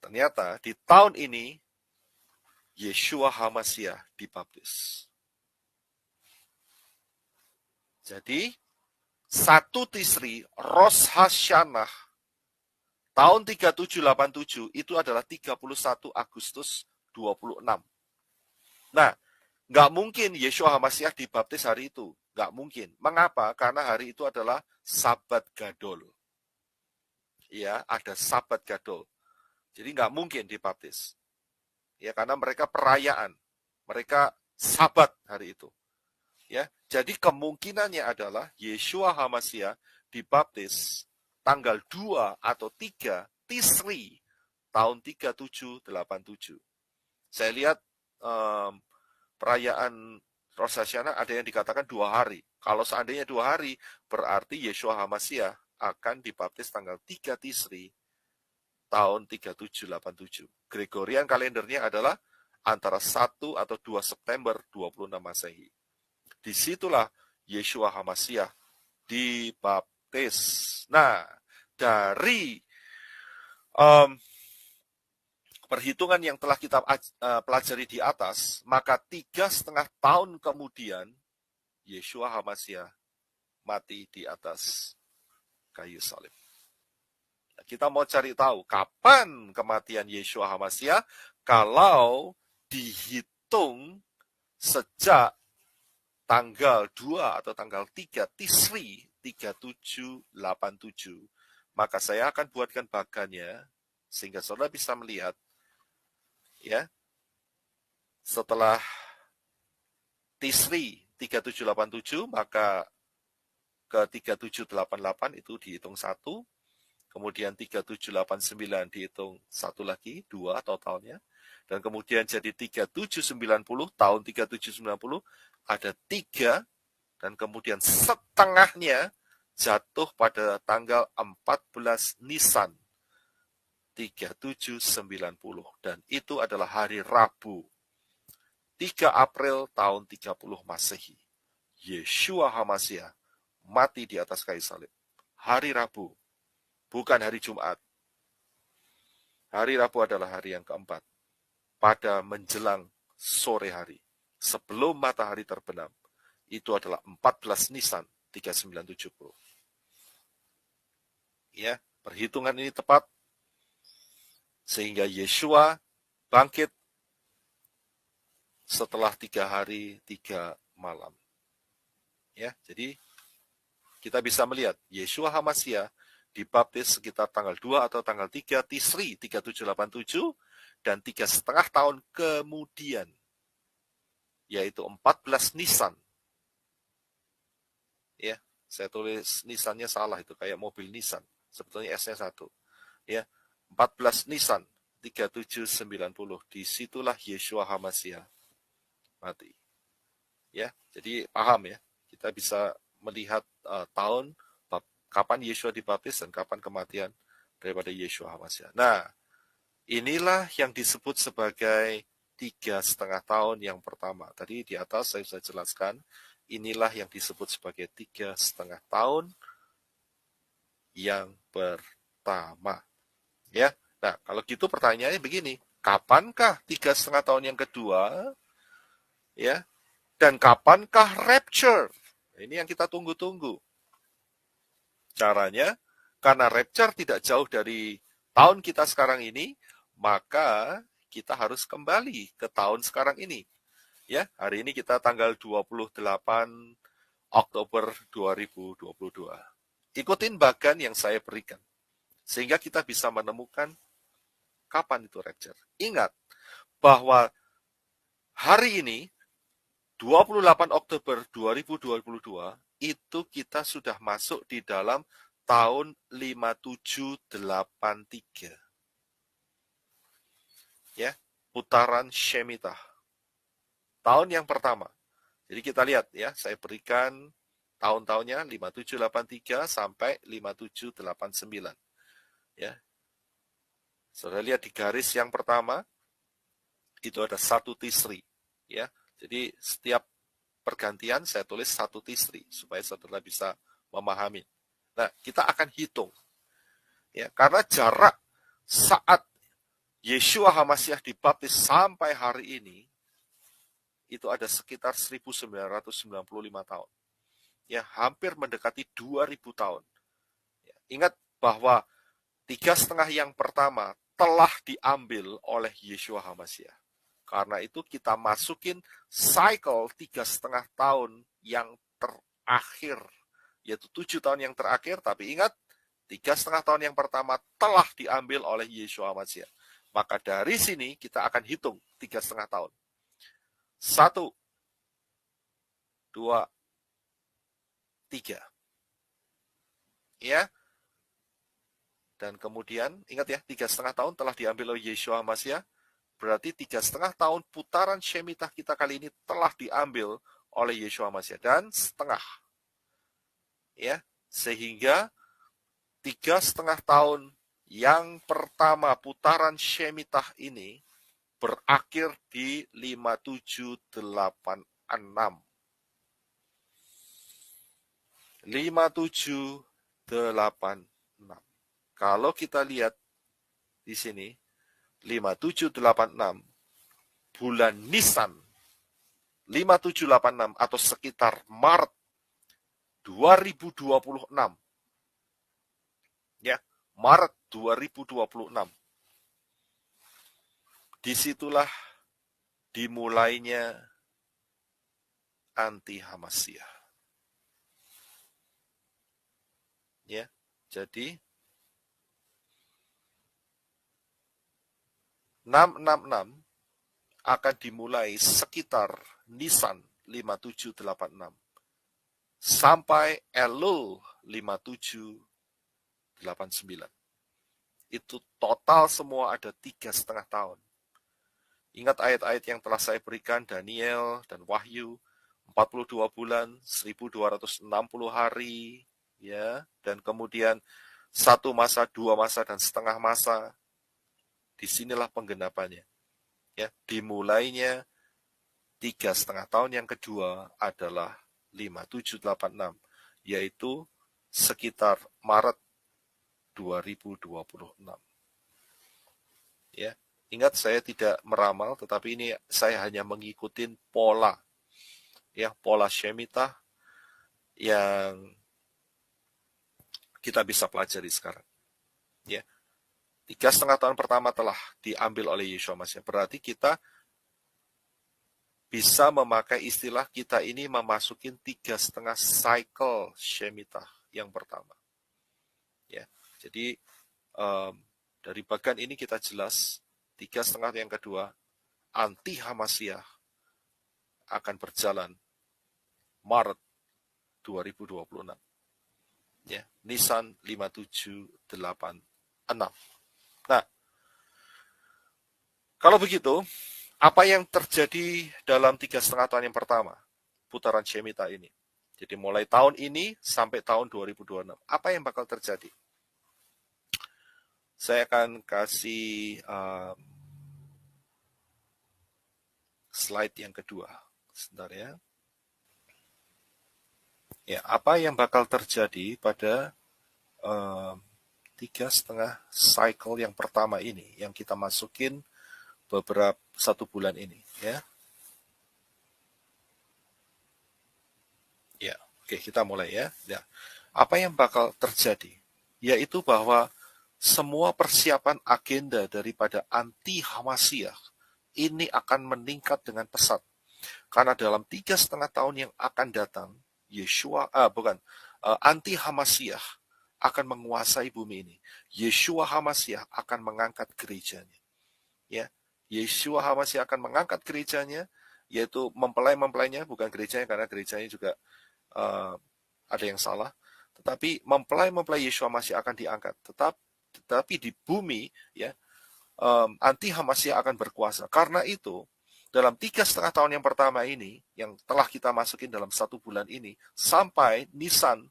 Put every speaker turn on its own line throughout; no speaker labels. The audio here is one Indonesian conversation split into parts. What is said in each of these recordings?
ternyata di tahun ini Yeshua HaMashiach dibaptis. Jadi 1 Tisri Rosh Hashanah tahun 3787 itu adalah 31 Agustus 26. Nah, nggak mungkin Yeshua HaMashiach dibaptis hari itu. Nggak mungkin. Mengapa? Karena hari itu adalah Sabat Gadol. Ya, ada Sabat Gadol. Jadi nggak mungkin dibaptis. Ya, karena mereka perayaan. Mereka Sabat hari itu. Ya, jadi kemungkinannya adalah Yeshua HaMashiach dibaptis tanggal 2 atau 3 Tisri tahun 3787. Saya lihat perayaan Rosh Hashanah ada yang dikatakan 2 hari. Kalau seandainya 2 hari, berarti Yeshua HaMashiach akan dibaptis tanggal 3 Tisri tahun 3787. Gregorian kalendernya adalah antara 1 atau 2 September 26 Masehi. Disitulah Yeshua HaMashiach dibaptis. Nah, dari perhitungan yang telah kita pelajari di atas, maka 3,5 tahun kemudian Yeshua HaMashiach mati di atas kayu salib. Nah, kita mau cari tahu kapan kematian Yeshua HaMashiach kalau dihitung sejak tanggal 2 atau tanggal 3 Tisri 3787. Maka saya akan buatkan bagannya sehingga saudara bisa melihat ya. Setelah Tisri 3787 maka ke 3788 itu dihitung 1, kemudian 3789 dihitung 1 lagi, 2 totalnya. Dan kemudian jadi 3790, tahun 3790 ada 3, dan kemudian setengahnya jatuh pada tanggal 14 Nisan 3790. Dan itu adalah hari Rabu, 3 April tahun 30 Masehi. Yeshua HaMashiach mati di atas kayu salib. Hari Rabu, bukan hari Jumat. Hari Rabu adalah hari yang keempat. Pada menjelang sore hari, sebelum matahari terbenam, itu adalah 14 Nisan 3970. Ya, perhitungan ini tepat sehingga Yeshua bangkit setelah 3 hari 3 malam. Ya, jadi kita bisa melihat Yeshua HaMashiach dibaptis sekitar tanggal 2 atau tanggal 3 Tisri 3787 dan 3,5 tahun kemudian, yaitu 14 Nisan. Ya, saya tulis Nisannya salah, itu kayak mobil Nissan, sebetulnya S-nya 1. Ya, 14 Nisan 3790, disitulah Yeshua HaMashiach mati. Ya, jadi paham ya, kita bisa melihat tahun kapan Yeshua dibaptis dan kapan kematian daripada Yeshua HaMashiach. Nah, inilah yang disebut sebagai 3,5 tahun yang pertama. Tadi di atas saya sudah jelaskan, inilah yang disebut sebagai 3,5 tahun yang pertama. Ya, nah kalau gitu pertanyaannya begini, kapankah 3,5 tahun yang kedua? Ya, dan kapankah rapture? Ini yang kita tunggu-tunggu. Caranya, karena rapture tidak jauh dari tahun kita sekarang ini, maka kita harus kembali ke tahun sekarang ini. Ya, hari ini kita tanggal 28 Oktober 2022. Ikutin bagan yang saya berikan, sehingga kita bisa menemukan kapan itu rapture. Ingat bahwa hari ini 28 Oktober 2022 itu kita sudah masuk di dalam tahun 5783. Ya, putaran Shemitah. Tahun yang pertama. Jadi kita lihat ya, saya berikan tahun-tahunnya 5783 sampai 5789. Ya. Saudara lihat di garis yang pertama itu ada 1 Tisri, ya. Jadi setiap pergantian saya tulis 1 Tisri supaya saudara bisa memahami. Nah, kita akan hitung Ya, karena jarak saat Yeshua HaMasiah dibaptis sampai hari ini itu ada sekitar 1995 tahun. Ya, hampir mendekati 2000 tahun. Ya, ingat bahwa 3,5 yang pertama telah diambil oleh Yeshua HaMasiah. Karena itu kita masukin cycle 3,5 tahun yang terakhir, yaitu 7 tahun yang terakhir, tapi ingat 3,5 tahun yang pertama telah diambil oleh Yeshua HaMasiah. Maka dari sini kita akan hitung 3,5 tahun. 1, 2, 3. Ya. Dan kemudian, ingat ya, 3,5 tahun telah diambil oleh Yeshua HaMasiah. Berarti 3,5 tahun putaran Shemitah kita kali ini telah diambil oleh Yeshua HaMasiah. Dan setengah. Ya. Sehingga 3,5 tahun yang pertama putaran Shemitah ini berakhir di 5786. 5786. Kalau kita lihat di sini 5786 bulan Nisan 5786 atau sekitar Maret 2026. Ya, Maret 2026. Disitulah dimulainya anti Hamasiah. Ya, jadi 666 akan dimulai sekitar Nisan 5786 sampai Elul 5789. Itu total semua ada 3,5 tahun. Ingat ayat-ayat yang telah saya berikan, Daniel dan Wahyu, 42 bulan, 1260 hari, ya, dan kemudian 1 masa, 2 masa, dan setengah masa. Disinilah penggenapannya. Ya, dimulainya 3,5 tahun yang kedua adalah 5786, yaitu sekitar Maret 2026. Ya, ingat saya tidak meramal, tetapi ini saya hanya mengikuti pola, ya, pola Shemitah yang kita bisa pelajari sekarang. Ya, 3,5 tahun pertama telah diambil oleh Yeshua HaMasiah. Berarti kita bisa memakai istilah kita ini memasukin 3,5 cycle Shemitah yang pertama. Ya, jadi dari bagian ini kita jelas 3,5 yang kedua anti Hamasiah akan berjalan Maret 2026. Ya, Nisan 5786. Nah, kalau begitu, apa yang terjadi dalam 3,5 tahun yang pertama putaran Shemitah ini? Jadi mulai tahun ini sampai tahun 2026, apa yang bakal terjadi? Saya akan kasih slide yang kedua. Sebentar ya. Ya, apa yang bakal terjadi pada 3,5 cycle yang pertama ini, yang kita masukin beberapa 1 bulan ini, ya. Ya, oke, kita mulai ya. Ya. Apa yang bakal terjadi? Yaitu bahwa semua persiapan agenda daripada anti Hamasiah ini akan meningkat dengan pesat. Karena dalam 3,5 tahun yang akan datang, anti Hamasiah akan menguasai bumi ini. Yeshua HaMasiah akan mengangkat gerejanya. Ya, Yeshua HaMasiah akan mengangkat gerejanya, yaitu mempelai-mempelainya, bukan gerejanya karena gerejanya juga ada yang salah. Tetapi mempelai-mempelai Yeshua HaMasiah akan diangkat. Tetapi di bumi, ya, anti Hamasiah akan berkuasa. Karena itu, dalam 3,5 tahun yang pertama ini, yang telah kita masukin dalam 1 bulan ini, sampai Nisan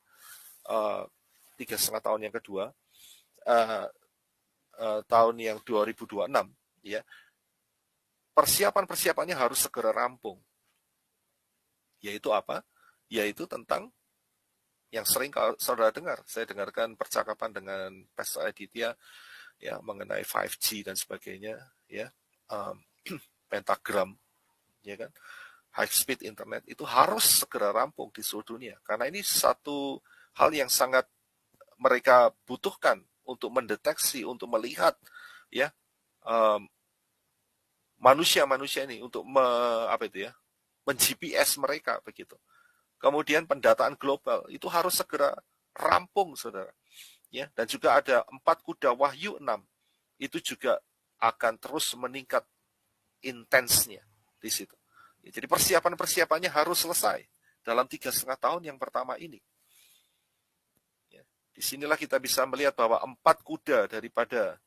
3,5 tahun yang kedua, tahun yang 2026, ya, persiapan-persiapannya harus segera rampung. Yaitu apa? Yaitu tentang Yang sering kalau saudara dengar, saya dengarkan percakapan dengan Pastor Aditya ya mengenai 5G dan sebagainya, ya, pentagram, ya kan, high speed internet itu harus segera rampung di seluruh dunia karena ini satu hal yang sangat mereka butuhkan untuk mendeteksi, untuk melihat, ya, manusia-manusia ini untuk men-GPS mereka begitu. Kemudian pendataan global itu harus segera rampung, saudara. Ya, dan juga ada 4 kuda Wahyu 6 itu juga akan terus meningkat intensnya di situ. Ya, jadi persiapannya harus selesai dalam 3,5 tahun yang pertama ini. Ya, disinilah kita bisa melihat bahwa 4 kuda daripada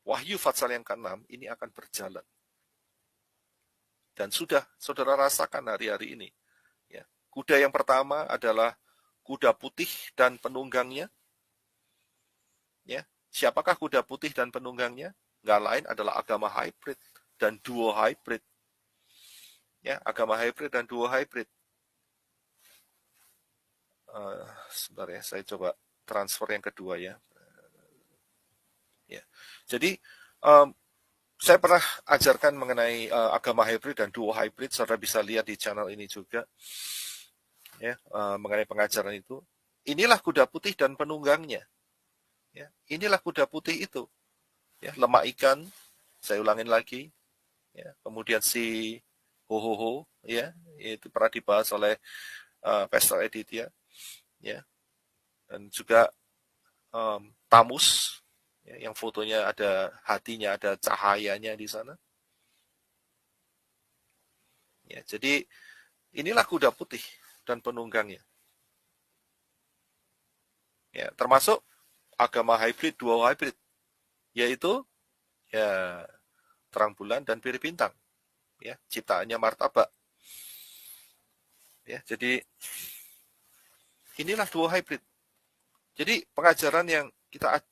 Wahyu Fatsal yang ke-6 ini akan berjalan. Dan sudah saudara rasakan hari-hari ini. Ya, kuda yang pertama adalah kuda putih dan penunggangnya. Ya, siapakah kuda putih dan penunggangnya? Nggak lain adalah agama hybrid dan duo hybrid. Ya, agama hybrid dan duo hybrid. Sebentar ya, saya coba transfer yang kedua ya. Ya, jadi saya pernah ajarkan mengenai agama hybrid dan duo hybrid. Saudara bisa lihat di channel ini juga. Ya, mengenai pengajaran itu. Inilah kuda putih dan penunggangnya. Ya, inilah kuda putih itu. Ya, lemak ikan, saya ulangin lagi. Ya, kemudian si ho, ya, itu pernah dibahas oleh Pastor Aditya, ya, dan juga Tamus, ya, yang fotonya ada hatinya, ada cahayanya di sana. Ya, jadi inilah kuda putih dan penunggangnya. Ya, termasuk agama hybrid, duo hybrid, yaitu ya terang bulan dan biri bintang, ya, ciptaannya martabak. Ya, jadi inilah duo hybrid. Jadi pengajaran yang kita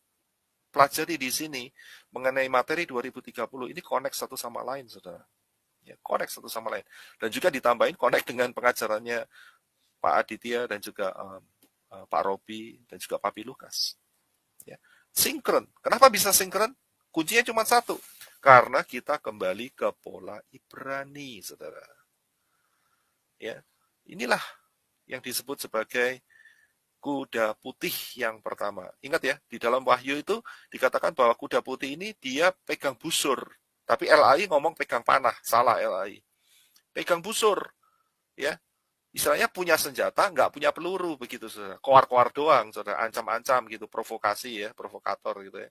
pelajari di sini mengenai materi 2030 ini connect satu sama lain, saudara. Ya, connect satu sama lain. Dan juga ditambahin connect dengan pengajarannya Pak Aditya dan juga Pak Robi dan juga Papi Lukas. Ya. Sinkron. Kenapa bisa sinkron? Kuncinya cuma satu. Karena kita kembali ke pola Ibrani, saudara. Ya, inilah yang disebut sebagai kuda putih yang pertama. Ingat ya, di dalam Wahyu itu dikatakan bahwa kuda putih ini dia pegang busur. Tapi LAI ngomong pegang panah, salah LAI. Pegang busur, ya. Istilahnya punya senjata, nggak punya peluru begitu, saudara. Koar-koar doang, saudara. Ancam-ancam gitu, provokasi ya, provokator gitu ya.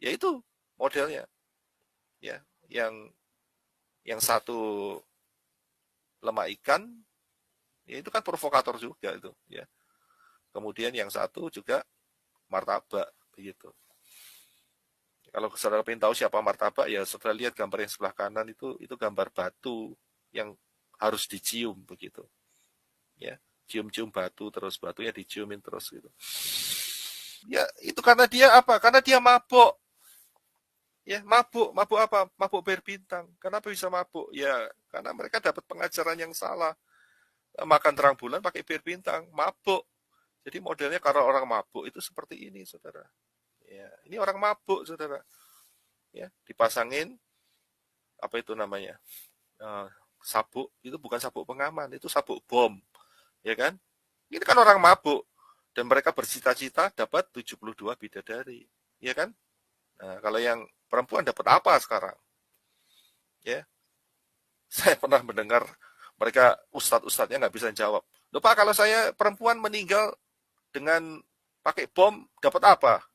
Ya itu modelnya, ya. Yang satu lemak ikan, ya itu kan provokator juga itu, ya. Kemudian yang satu juga martabak begitu. Kalau saudara ingin tahu siapa martabak, ya saudara lihat gambar yang sebelah kanan itu gambar batu yang harus dicium begitu. Ya, cium-cium batu terus batunya diciumin terus gitu. Ya, itu karena dia apa? Karena dia mabuk. Ya, mabuk apa? Mabuk berbintang. Kenapa bisa mabuk? Ya, karena mereka dapat pengajaran yang salah. Makan terang bulan pakai berbintang, mabuk. Jadi modelnya kalau orang mabuk itu seperti ini, saudara. Ya, ini orang mabuk, saudara. Ya, dipasangin apa itu namanya? Sabuk itu bukan sabuk pengaman, itu sabuk bom, ya kan? Ini kan orang mabuk dan mereka bercita-cita dapat 72 bidadari, ya kan? Nah, kalau yang perempuan dapat apa sekarang? Ya, saya pernah mendengar mereka ustadz-ustadznya nggak bisa jawab. Lupa kalau saya perempuan meninggal dengan pakai bom dapat apa?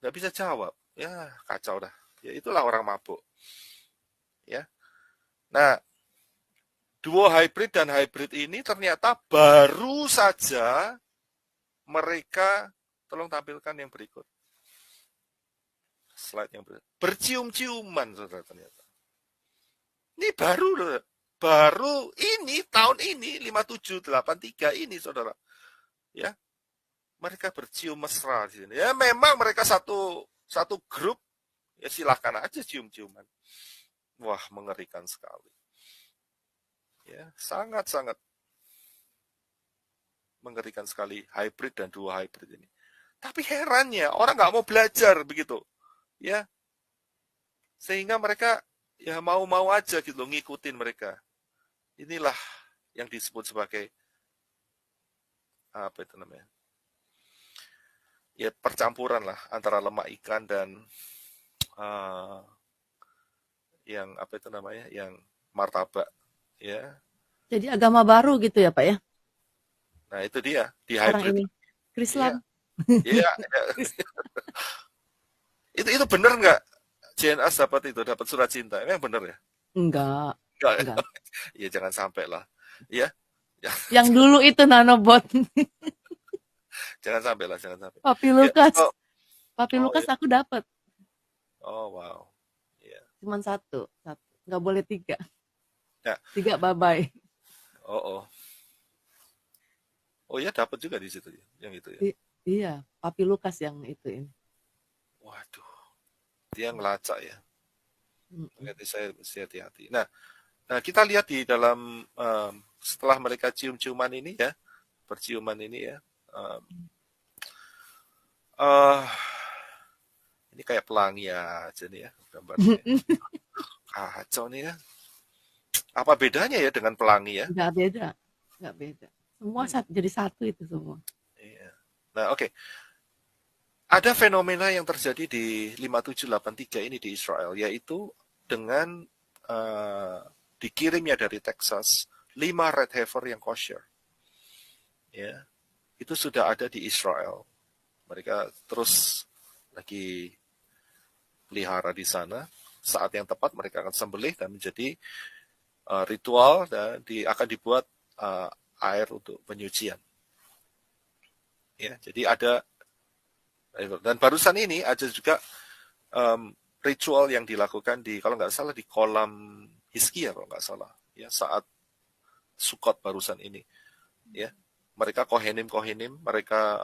Nggak bisa jawab. Ya kacau dah. Ya itulah orang mabuk. Ya. Nah, duo hybrid dan hybrid ini ternyata baru saja mereka, tolong tampilkan yang berikut. Slide yang berikut. Bercium-ciuman, saudara, ternyata. Ini baru loh. Baru ini, tahun ini, 5783 ini, saudara. Ya, mereka bercium mesra di sini. Ya, memang mereka satu grup, ya silahkan aja cium-ciuman. Wah, mengerikan sekali. Ya, sangat-sangat. mengerikan sekali, hybrid dan dua hybrid ini. Tapi herannya orang nggak mau belajar begitu, ya, sehingga mereka ya mau-mau aja gitu ngikutin mereka. Inilah yang disebut sebagai apa itu namanya? Ya percampuran lah antara lemak ikan dan uh, yang apa itu namanya? Yang martabak, ya.
Jadi agama baru gitu ya Pak ya?
Nah itu dia di
Sekarang
hybrid.
ini.
Iya,
Krislam.
iya. Ya. Itu bener nggak? JNS dapat surat cinta, emang bener ya?
Enggak,
Nggak, ya?
enggak.
Ya jangan sampai lah, ya. Ya,
Yang dulu itu nanobot.
jangan sampai lah, jangan sampai.
Papi
Ya,
Lukas.
oh,
Papi
oh
Lukas
ya,
aku dapat.
oh wow, ya,
Cuman satu. Satu. Nggak boleh tiga.
ya,
Tiga bye-bye.
oh oh, oh ya dapat juga di situ ya, yang itu ya.
Iya, Papi Lukas yang itu ini.
Waduh, dia ngelacak ya.
Mm-mm.
Berarti saya mesti hati-hati. Nah kita lihat di dalam setelah mereka cium-ciuman ini ya, perciuman ini ya, um, uh, ini kayak pelangi aja nih ya gambarnya. Kacau nih ya. Apa bedanya ya dengan pelangi ya?
Nggak beda. Nggak beda. Semua
Hmm,
jadi satu itu semua.
iya. Nah oke, ada fenomena yang terjadi di 5783 ini di Israel, yaitu dengan uh, dikirimnya dari Texas 5 red heifer yang kosher. Ya, itu sudah ada di Israel. Mereka terus lagi pelihara di sana. Saat yang tepat mereka akan sembelih dan menjadi ritual dan akan dibuat uh, air untuk penyucian. Ya, jadi ada dan barusan ini ada juga ritual yang dilakukan di kalau nggak salah di kolam Hizkia kalau nggak salah ya saat Sukot barusan ini ya mereka kohenim mereka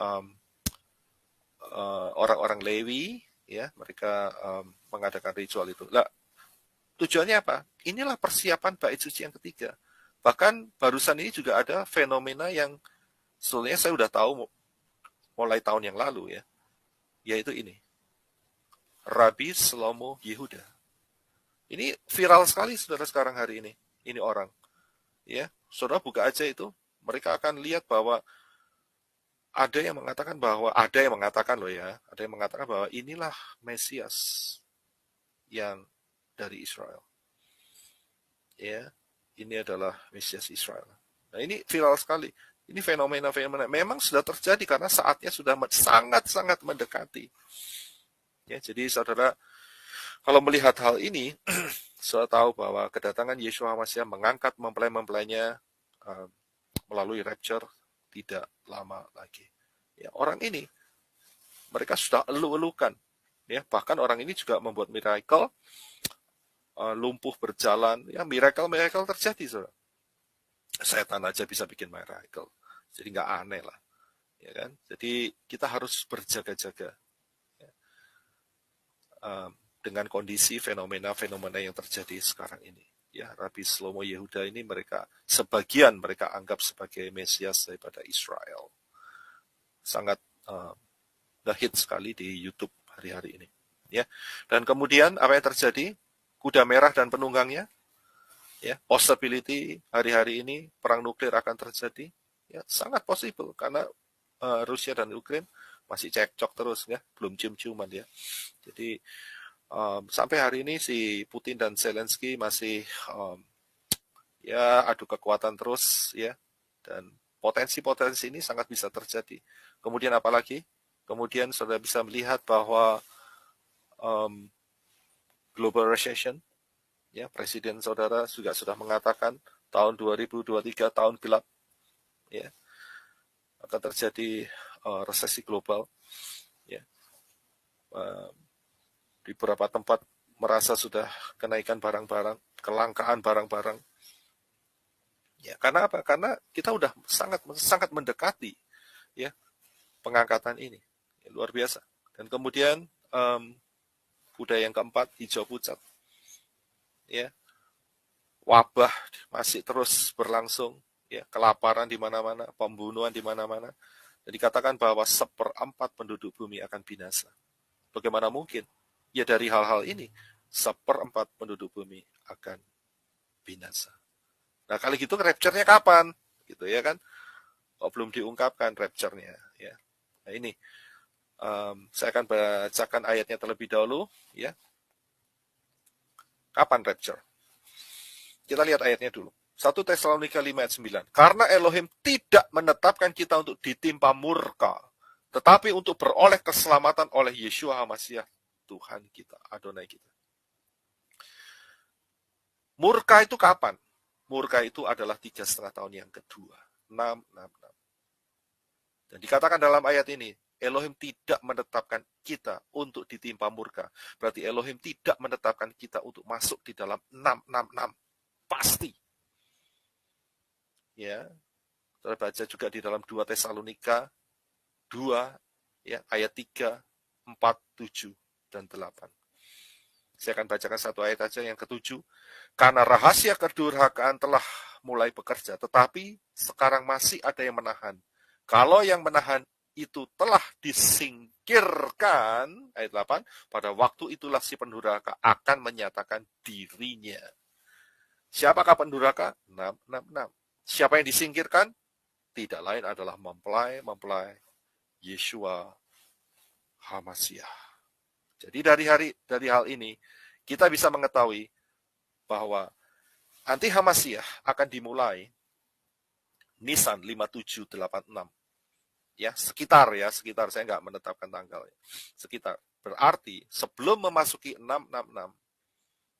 orang-orang Lewi ya mereka mengadakan ritual itu lah tujuannya apa inilah persiapan bait suci yang ketiga bahkan barusan ini juga ada fenomena yang sebenarnya saya udah tahu mulai tahun yang lalu ya yaitu ini Rabi Shlomo Yehuda. Ini viral sekali saudara sekarang hari ini. Ini orang. Ya, saudara buka aja itu. Mereka akan lihat bahwa ada yang mengatakan loh ya, ada yang mengatakan bahwa inilah Mesias yang dari Israel. Ya, ini adalah Mesias Israel. Nah, ini viral sekali. Ini fenomena-fenomena memang sudah terjadi karena saatnya sudah sangat-sangat mendekati. Ya, jadi saudara kalau melihat hal ini, saya tahu bahwa kedatangan Yeshua HaMashiach mengangkat mempelai-mempelainya melalui rapture tidak lama lagi. Ya, orang ini mereka sudah elu-elukan. Ya, bahkan orang ini juga membuat miracle, lumpuh berjalan. Ya, miracle terjadi, saudara. Setan aja bisa bikin miracle. Jadi nggak aneh lah. Ya kan? Jadi kita harus berjaga-jaga. Ya. Dengan kondisi fenomena-fenomena yang terjadi sekarang ini. Ya, Rabi Shlomo Yehuda ini sebagian mereka anggap sebagai Mesias daripada Israel. Sangat hit sekali di YouTube hari-hari ini. Ya, dan kemudian apa yang terjadi? Kuda merah dan penunggangnya. Ya, possibility hari-hari ini perang nuklir akan terjadi. Ya, sangat possible karena Rusia dan Ukraina masih cekcok terus ya, belum cium-ciuman ya. Jadi sampai hari ini si Putin dan Zelensky masih ya adu kekuatan terus ya dan potensi-potensi ini sangat bisa terjadi. Kemudian apalagi? Kemudian sudah bisa melihat bahwa global recession ya presiden saudara juga sudah mengatakan tahun 2023 tahun gelap ya akan terjadi resesi global ya di beberapa tempat merasa sudah kenaikan barang-barang, kelangkaan barang-barang. Ya, karena apa? Karena kita udah sangat mendekati ya pengangkatan ini. Ya, luar biasa. Dan kemudian kuda yang keempat hijau pucat. Ya. Wabah masih terus berlangsung ya, kelaparan di mana-mana, pembunuhan di mana-mana. Dan dikatakan bahwa 1/4 penduduk bumi akan binasa. Bagaimana mungkin? Ya dari hal-hal ini, 1/4 penduduk bumi akan binasa. Nah, kali gitu rapture-nya kapan? Gitu ya kan? Kok belum diungkapkan rapture-nya, ya. Nah, ini saya akan bacakan ayatnya terlebih dahulu, ya. Kapan rapture? Kita lihat ayatnya dulu. 1 Tesalonika 5 ayat 9. Karena Elohim tidak menetapkan kita untuk ditimpa murka, tetapi untuk beroleh keselamatan oleh Yeshua HaMashiach, Tuhan kita, Adonai kita. Murka itu kapan? Murka itu adalah 3,5 tahun yang kedua. 6. Dan dikatakan dalam ayat ini, Elohim tidak menetapkan kita untuk ditimpa murka. Berarti Elohim tidak menetapkan kita untuk masuk di dalam 666. Pasti. Ya, kita baca juga di dalam 2 Tesalonika 2, ya, ayat 3, 4, 7, dan 8. Saya akan bacakan satu ayat saja, yang ke-7. Karena rahasia kedurhakaan telah mulai bekerja, tetapi sekarang masih ada yang menahan. Kalau yang menahan itu telah disingkirkan, ayat 8, pada waktu itulah si pendurhaka akan menyatakan dirinya. Siapakah pendurhaka? 666. Siapa yang disingkirkan? Tidak lain adalah mempelai Yeshua HaMashiach. Jadi dari hal ini kita bisa mengetahui bahwa anti HaMashiach akan dimulai Nisan 5786. Ya, sekitar saya nggak menetapkan tanggal. Sekitar. Berarti sebelum memasuki 666,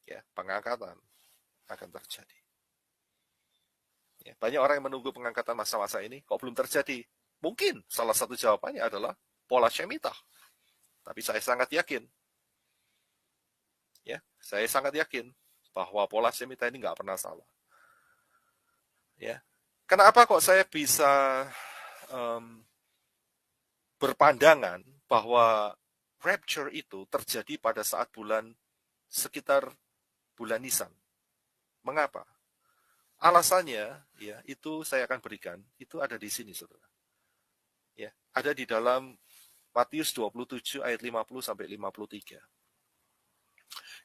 ya, pengangkatan akan terjadi. Ya, banyak orang yang menunggu pengangkatan masa-masa ini, kok belum terjadi? Mungkin salah satu jawabannya adalah pola Shemitah. Tapi saya sangat yakin, ya, saya sangat yakin bahwa pola Shemitah ini nggak pernah salah. Ya, kenapa kok saya bisa berpandangan bahwa rapture itu terjadi pada saat sekitar bulan Nisan? Mengapa? Alasannya, ya, itu saya akan berikan, itu ada di sini, saudara. Ya, ada di dalam Matius 27 ayat 50 sampai 53.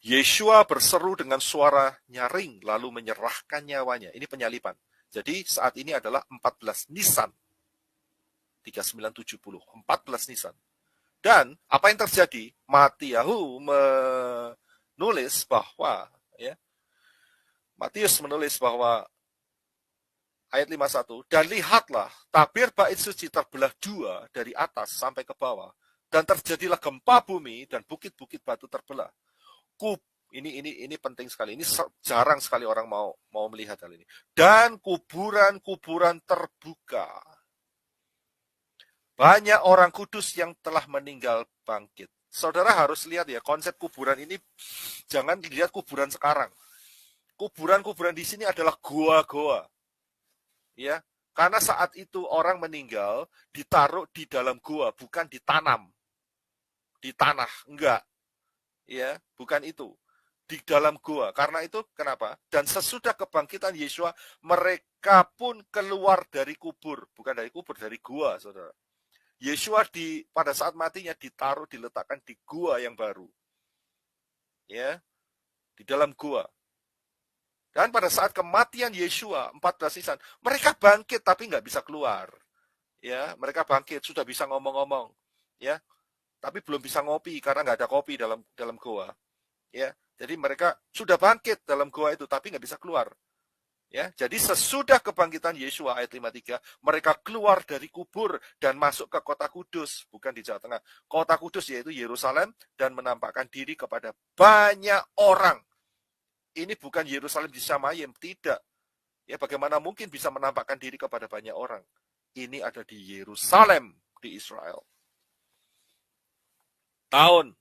Yeshua berseru dengan suara nyaring lalu menyerahkan nyawanya. Ini penyalipan. Jadi saat ini adalah 14 Nisan 3970, 14 Nisan. Dan apa yang terjadi? Matiyahu menulis bahwa, ya, Matius menulis bahwa ayat 51, dan lihatlah tabir bait suci terbelah dua dari atas sampai ke bawah, dan terjadilah gempa bumi dan bukit-bukit batu terbelah. Ini penting sekali. Ini jarang sekali orang mau melihat hal ini. Dan kuburan-kuburan terbuka. Banyak orang kudus yang telah meninggal bangkit. Saudara harus lihat ya, konsep kuburan ini jangan dilihat kuburan sekarang. Kuburan-kuburan di sini adalah goa-goa. Ya, karena saat itu orang meninggal ditaruh di dalam goa, bukan ditanam di tanah, enggak. Ya, bukan itu. Di dalam goa. Karena itu kenapa? Dan sesudah kebangkitan Yeshua, mereka pun keluar dari kubur, bukan dari kubur, dari goa, saudara. Yeshua pada saat matinya diletakkan di goa yang baru. Ya, di dalam goa. Dan pada saat kematian Yeshua 14 Nisan, mereka bangkit tapi nggak bisa keluar. Ya, mereka bangkit sudah bisa ngomong-ngomong, ya, tapi belum bisa ngopi karena nggak ada kopi dalam goa. Ya, jadi mereka sudah bangkit dalam goa itu tapi nggak bisa keluar. Ya, jadi sesudah kebangkitan Yeshua ayat 53, mereka keluar dari kubur dan masuk ke kota kudus, bukan di Jawa Tengah. Kota kudus yaitu Yerusalem, dan menampakkan diri kepada banyak orang. Ini bukan Yerusalem di Shamayim, tidak. Ya, bagaimana mungkin bisa menampakkan diri kepada banyak orang? Ini ada di Yerusalem, di Israel. Tahun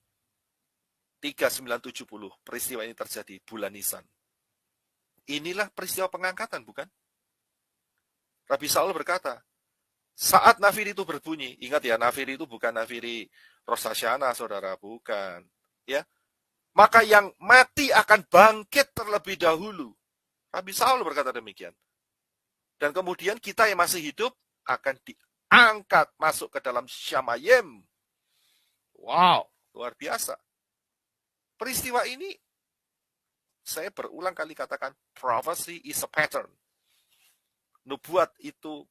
3970, peristiwa ini terjadi bulan Nisan. Inilah peristiwa pengangkatan, bukan? Rabi Saul berkata, saat nafiri itu berbunyi, ingat ya, nafiri itu bukan nafiri Rosh Hashanah, saudara, bukan. Ya, maka yang mati akan bangkit terlebih dahulu. Rabi Saul berkata demikian. Dan kemudian kita yang masih hidup akan diangkat masuk ke dalam Syamayim. Wow, luar biasa. Peristiwa ini, saya berulang kali katakan, prophecy is a pattern. Nubuat itu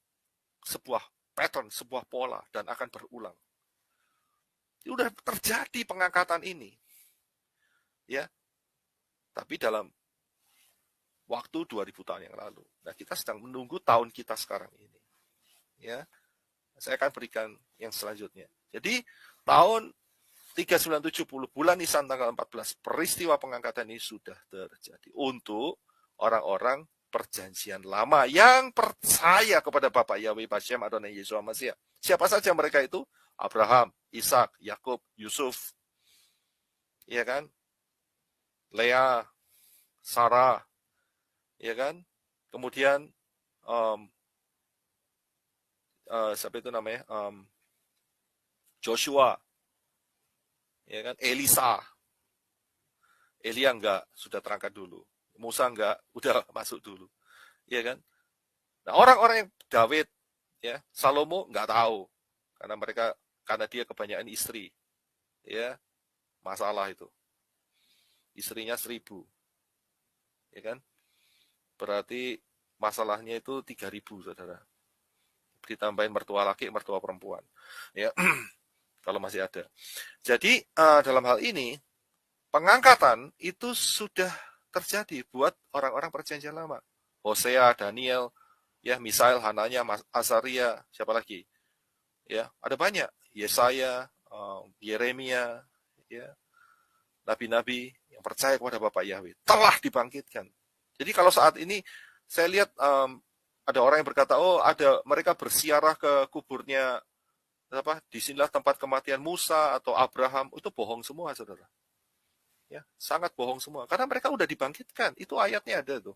sebuah pattern, sebuah pola, dan akan berulang. Sudah terjadi pengangkatan ini. Ya, tapi dalam waktu 2000 tahun yang lalu. Nah, kita sedang menunggu tahun kita sekarang ini. Ya, saya akan berikan yang selanjutnya. Jadi, tahun 3970 bulan Nisan tanggal 14, peristiwa pengangkatan ini sudah terjadi untuk orang-orang perjanjian lama yang percaya kepada Bapa Yahweh Bashem Adonai Yeshua Mashiach. Siapa saja mereka itu? Abraham, Ishak, Yakub, Yusuf, ya kan? Leah, Sarah, ya kan? Kemudian siapa itu namanya? Joshua, ya kan? Elisa, Elia enggak, sudah terangkat dulu. Musa enggak, udah masuk dulu, ya kan? Nah, orang-orang yang David, ya, Salomo enggak tahu, karena dia kebanyakan istri, ya, masalah itu. Istrinya 1000, ya kan? Berarti masalahnya itu 3000, saudara. Ditambahin mertua laki, mertua perempuan, ya, kalau masih ada. Jadi dalam hal ini pengangkatan itu sudah terjadi buat orang-orang perjanjian lama. Hosea, Daniel, ya, Misael, Hananya, Azaria, siapa lagi? Ya, ada banyak. Yesaya, Yeremia, ya, nabi-nabi yang percaya kepada Bapa Yahweh telah dibangkitkan. Jadi kalau saat ini saya lihat ada orang yang berkata, oh, ada mereka bersiarah ke kuburnya disinilah tempat kematian Musa atau Abraham, itu bohong semua, saudara. Ya, sangat bohong semua. Karena mereka udah dibangkitkan. Itu ayatnya ada tuh.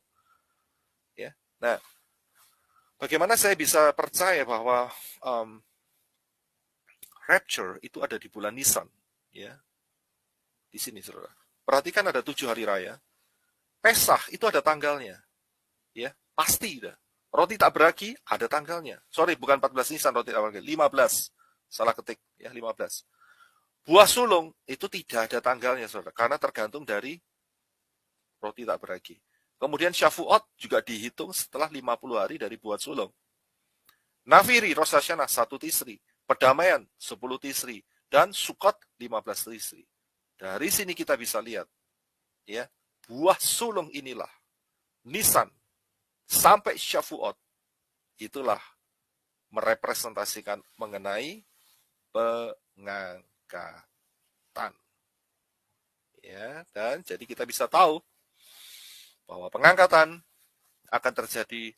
Ya. Nah, bagaimana saya bisa percaya bahwa rapture itu ada di bulan Nisan? Ya, di sini, saudara. Perhatikan ada 7 hari raya. Pesah itu ada tanggalnya. Ya, pasti dah. Roti tak beragi ada tanggalnya. Sorry, bukan 14 Nisan roti tak beragi, 15. Salah ketik, ya, 15. Buah sulung itu tidak ada tanggalnya, saudara, karena tergantung dari roti tak beragi. Kemudian Syafuot juga dihitung setelah 50 hari dari buah sulung. Nafiri, Rosh Hashanah, 1 Tisri. Perdamaian, 10 Tisri. Dan Sukot, 15 Tisri. Dari sini kita bisa lihat, ya, buah sulung inilah, Nisan, sampai Syafuot, itulah merepresentasikan mengenai pengangkatan. Ya, dan jadi kita bisa tahu bahwa pengangkatan akan terjadi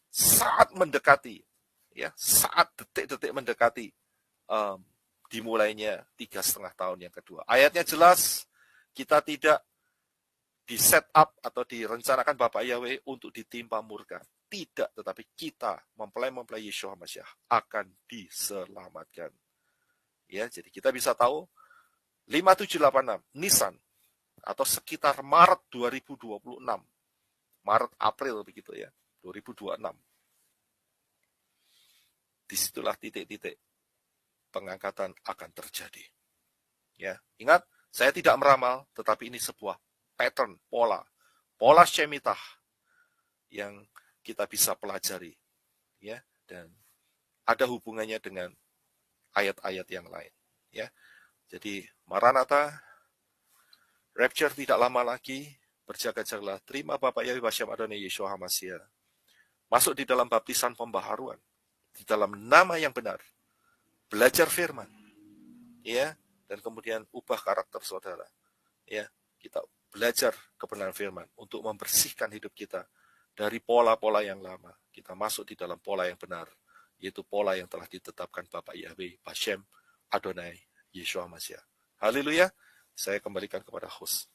saat mendekati, ya, saat detik-detik mendekati dimulainya 3,5 tahun yang kedua. Ayatnya jelas, kita tidak di set up atau direncanakan Bapak Yahweh untuk ditimpa murka. Tidak, tetapi kita mempelai Yeshua Mashiach akan diselamatkan. Ya, jadi kita bisa tahu 5786 Nisan atau sekitar Maret 2026. Maret April begitu ya, 2026. Disitulah titik-titik pengangkatan akan terjadi. Ya, ingat, saya tidak meramal, tetapi ini sebuah pattern, pola Shemitah yang kita bisa pelajari, ya, dan ada hubungannya dengan ayat-ayat yang lain, ya. Jadi Maranatha, rapture tidak lama lagi, berjaga-jagalah, terima Bapak Yahweh Bashem Adonai Yeshua HaMashiach, masuk di dalam baptisan pembaharuan, di dalam nama yang benar, belajar firman, ya, dan kemudian ubah karakter saudara, ya, kita belajar kebenaran firman untuk membersihkan hidup kita dari pola-pola yang lama. Kita masuk di dalam pola yang benar, yaitu pola yang telah ditetapkan Bapak Yahweh Bashem Adonai Yeshua Mashiach. Haleluya. Saya kembalikan kepada host.